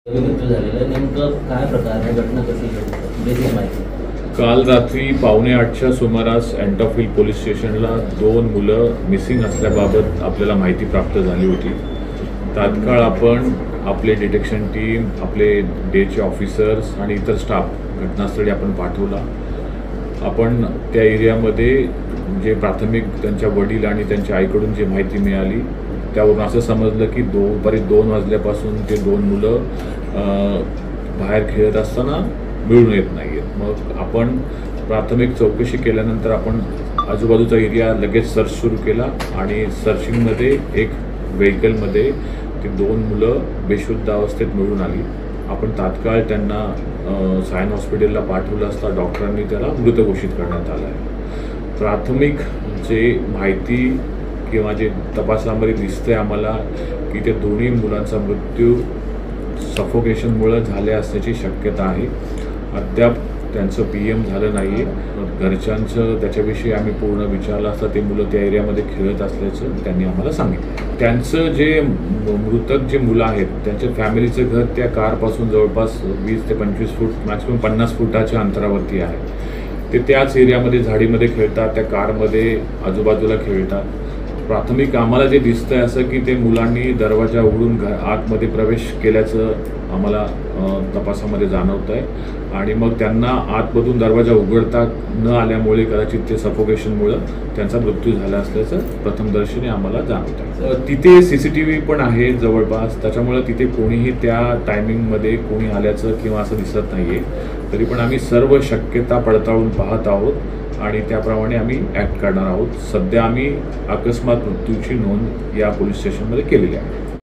मृत्यू झालेला आहे, नेमकं काय प्रकार आहे, घटना कशी घडली, बेसिक माहिती. काल रात्री 7:45च्या सुमारास अँटॉप हिल पोलीस स्टेशनला 2 मुलं मिसिंग असल्याबाबत आपल्याला माहिती प्राप्त झाली होती. तात्काळ आपण आपले डिटेक्शन टीम, आपले डेचे ऑफिसर्स आणि इतर स्टाफ घटनास्थळी आपण पाठवला. आपण त्या एरियामध्ये जे प्राथमिक त्यांच्या वडील आणि त्यांच्या आईकडून जी माहिती मिळाली त्यावरून असं समजलं की दुपारी 2 वाजल्यापासून ते 2 मुलं बाहेर खेळत असताना मिळून येत नाही आहेत. मग आपण प्राथमिक चौकशी केल्यानंतर आपण आजूबाजूचा एरिया लगेच सर्च सुरू केला आणि सर्चिंगमध्ये एक व्हेकलमध्ये ती 2 मुलं बेशुद्ध अवस्थेत मिळून आली. आपण तात्काळ त्यांना सायन हॉस्पिटलला पाठवलं असता डॉक्टरांनी त्याला मृत घोषित करण्यात आलं आहे. प्राथमिक जे माहिती किंवा जे तपासामध्ये दिसतंय आम्हाला की ते दोन्ही मुलांचा मृत्यू सफोकेशनमुळे झाले असण्याची शक्यता आहे. अद्याप त्यांचं PM झालं नाही आहे. घरच्यांचं त्याच्याविषयी आम्ही पूर्ण विचारलं असता ते मुलं त्या एरियामध्ये खेळत असल्याचं त्यांनी आम्हाला सांगितलं. त्यांचं जे मृतक जे मुलं आहेत त्यांच्या फॅमिलीचं घर त्या कारपासून जवळपास 20 ते 25 फूट मॅक्सिमम 50 फुटाच्या अंतरावरती आहे. ते त्याच एरियामध्ये झाडीमध्ये खेळतात, त्या कारमध्ये आजूबाजूला खेळतात. प्राथमिक आम्हाला जे दिसतंय असं की ते मुलांनी दरवाजा उघडून आतमध्ये प्रवेश केल्याचं आम्हाला तपासामध्ये जाणवत आहे आणि मग त्यांना आतमधून दरवाजा उघडता न आल्यामुळे कदाचित ते सफोकेशनमुळं त्यांचा मृत्यू झाला असल्याचं प्रथमदर्शनी आम्हाला जाणवत आहे. तिथे CCTV पण आहे जवळपास, त्याच्यामुळं तिथे कोणीही त्या टायमिंगमध्ये कोणी आल्याचं किंवा असं दिसत नाही आहे. तरी पण आम्ही सर्व शक्यता पडताळून पाहत आहोत आणि त्याप्रमाणे आम्ही ॲक्ट करणार आहोत. सध्या आम्ही अकस्मात मृत्यूची नोंद या पोलीस स्टेशनमध्ये केलेली आहे.